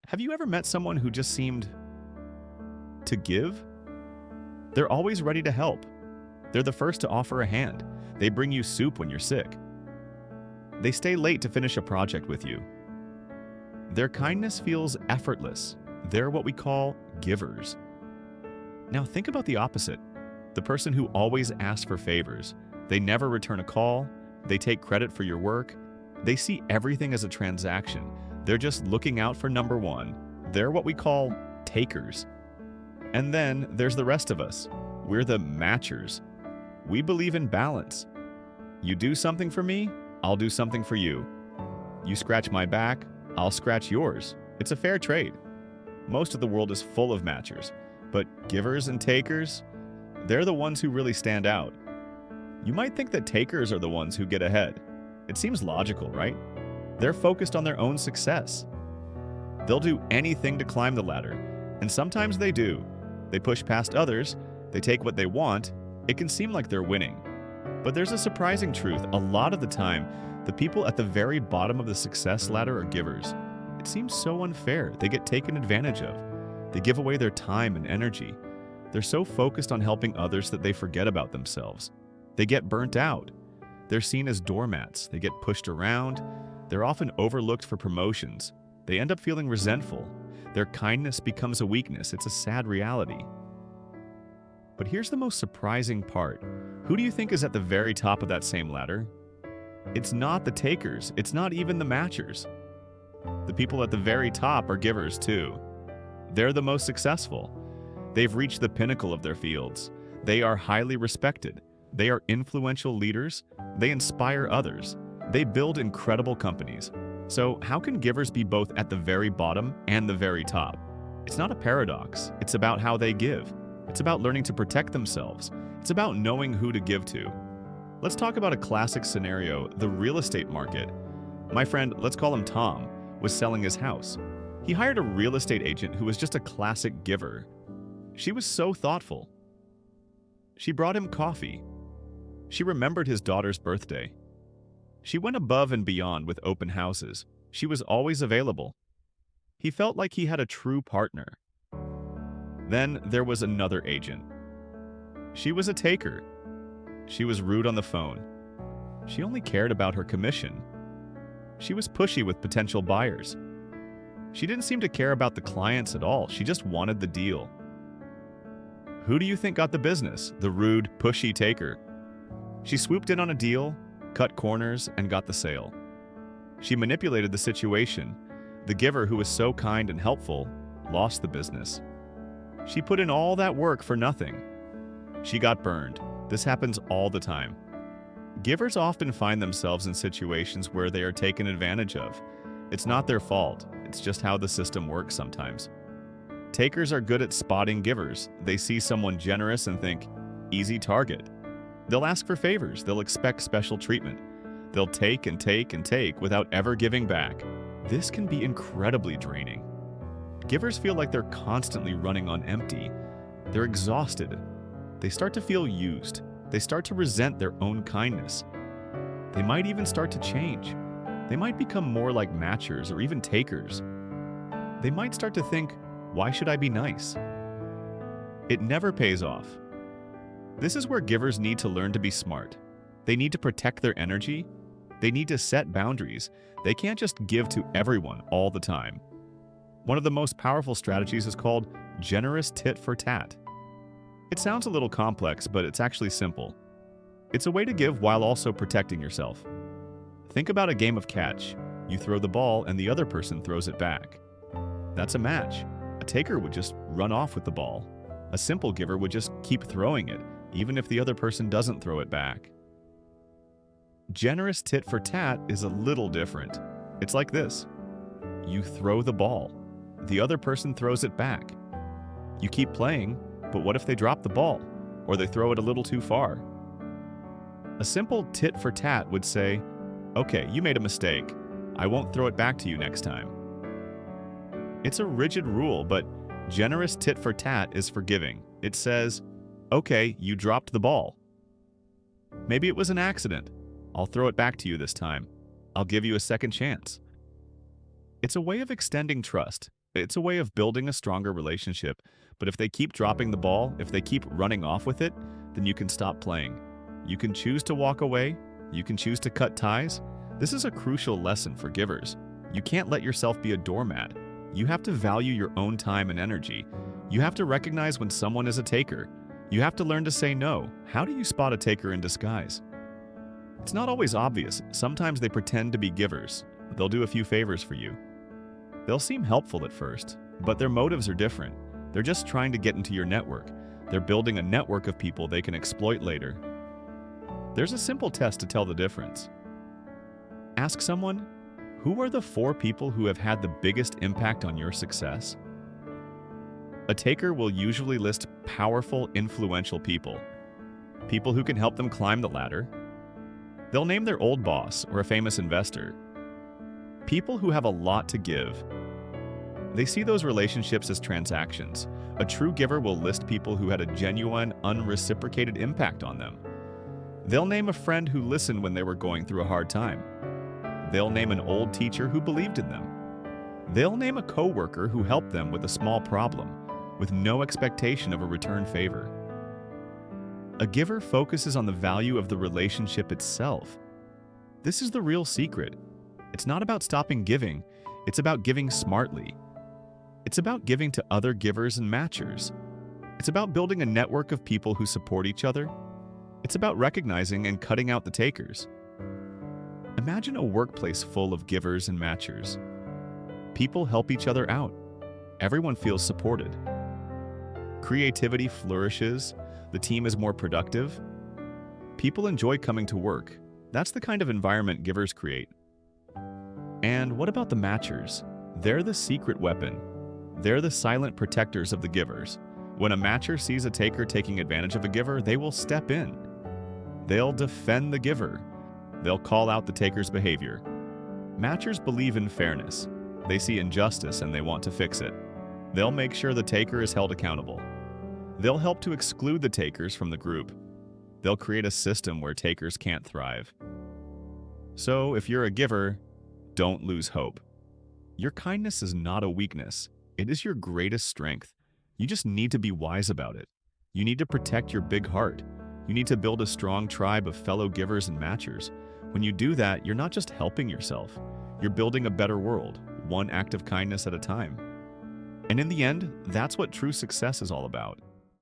Have you ever met someone who just seemed to give? They're always ready to help. They're the first to offer a hand. They bring you soup when you're sick. They stay late to finish a project with you. Their kindness feels effortless. They're what we call givers. Now think about the opposite. The person who always asks for favors. They never return a call. They take credit for your work. They see everything as a transaction. They're just looking out for number one. They're what we call takers. And then there's the rest of us. We're the matchers. We believe in balance. You do something for me, I'll do something for you. You scratch my back, I'll scratch yours. It's a fair trade. Most of the world is full of matchers, but givers and takers, they're the ones who really stand out. You might think that takers are the ones who get ahead. It seems logical, right? They're focused on their own success. They'll do anything to climb the ladder, and sometimes they do. They push past others, they take what they want. It can seem like they're winning. But there's a surprising truth. A lot of the time, the people at the very bottom of the success ladder are givers. It seems so unfair. They get taken advantage of. They give away their time and energy. They're so focused on helping others that they forget about themselves. They get burnt out. They're seen as doormats. They get pushed around. They're often overlooked for promotions. They end up feeling resentful. Their kindness becomes a weakness. It's a sad reality. But here's the most surprising part. Who do you think is at the very top of that same ladder? It's not the takers. It's not even the matchers. The people at the very top are givers too. They're the most successful. They've reached the pinnacle of their fields. They are highly respected. They are influential leaders. They inspire others. They build incredible companies. So how can givers be both at the very bottom and the very top? It's not a paradox. It's about how they give. It's about learning to protect themselves. It's about knowing who to give to. Let's talk about a classic scenario, the real estate market. My friend, let's call him Tom, was selling his house. He hired a real estate agent who was just a classic giver. She was so thoughtful. She brought him coffee. She remembered his daughter's birthday. She went above and beyond with open houses. She was always available. He felt like he had a true partner. Then there was another agent. She was a taker. She was rude on the phone. She only cared about her commission. She was pushy with potential buyers. She didn't seem to care about the clients at all. She just wanted the deal. Who do you think got the business? The rude, pushy taker. She swooped in on a deal, cut corners, and got the sale. She manipulated the situation. The giver, who was so kind and helpful, lost the business. She put in all that work for nothing. She got burned. This happens all the time. Givers often find themselves in situations where they are taken advantage of. It's not their fault. It's just how the system works sometimes. Takers are good at spotting givers. They see someone generous and think, easy target. They'll ask for favors. They'll expect special treatment. They'll take and take and take without ever giving back. This can be incredibly draining. Givers feel like they're constantly running on empty. They're exhausted. They start to feel used. They start to resent their own kindness. They might even start to change. They might become more like matchers or even takers. They might start to think, why should I be nice? It never pays off. This is where givers need to learn to be smart. They need to protect their energy. They need to set boundaries. They can't just give to everyone all the time. One of the most powerful strategies is called generous tit for tat. It sounds a little complex, but it's actually simple. It's a way to give while also protecting yourself. Think about a game of catch. You throw the ball and the other person throws it back. That's a match. A taker would just run off with the ball. A simple giver would just keep throwing it, even if the other person doesn't throw it back. Generous tit for tat is a little different. It's like this. You throw the ball. The other person throws it back. You keep playing, but what if they drop the ball, or they throw it a little too far? A simple tit for tat would say, okay, you made a mistake. I won't throw it back to you next time. It's a rigid rule, but generous tit for tat is forgiving. It says, okay, you dropped the ball. Maybe it was an accident. I'll throw it back to you this time. I'll give you a second chance. It's a way of extending trust. It's a way of building a stronger relationship. But if they keep dropping the ball, if they keep running off with it, then you can stop playing. You can choose to walk away. You can choose to cut ties. This is a crucial lesson for givers. You can't let yourself be a doormat. You have to value your own time and energy. You have to recognize when someone is a taker. You have to learn to say no. How do you spot a taker in disguise? It's not always obvious. Sometimes they pretend to be givers. They'll do a few favors for you. They'll seem helpful at first, but their motives are different. They're just trying to get into your network. They're building a network of people they can exploit later. There's a simple test to tell the difference. Ask someone, who are the 4 people who have had the biggest impact on your success? A taker will usually list powerful, influential people. People who can help them climb the ladder. They'll name their old boss or a famous investor. People who have a lot to give. They see those relationships as transactions. A true giver will list people who had a genuine, unreciprocated impact on them. They'll name a friend who listened when they were going through a hard time. They'll name an old teacher who believed in them. They'll name a coworker who helped them with a small problem, with no expectation of a return favor. A giver focuses on the value of the relationship itself. This is the real secret. It's not about stopping giving, it's about giving smartly. It's about giving to other givers and matchers. It's about building a network of people who support each other. It's about recognizing and cutting out the takers. Imagine a workplace full of givers and matchers. People help each other out. Everyone feels supported. Creativity flourishes. The team is more productive. People enjoy coming to work. That's the kind of environment givers create. And what about the matchers? They're the secret weapon. They're the silent protectors of the givers. When a matcher sees a taker taking advantage of a giver, they will step in. They'll defend the giver. They'll call out the taker's behavior. Matchers believe in fairness. They see injustice and they want to fix it. They'll make sure the taker is held accountable. They'll help to exclude the takers from the group. They'll create a system where takers can't thrive. So, if you're a giver, don't lose hope. Your kindness is not a weakness. It is your greatest strength. You just need to be wise about it. You need to protect your big heart. You need to build a strong tribe of fellow givers and matchers. When you do that, you're not just helping yourself. You're building a better world, one act of kindness at a time. And in the end, that's what true success is all about.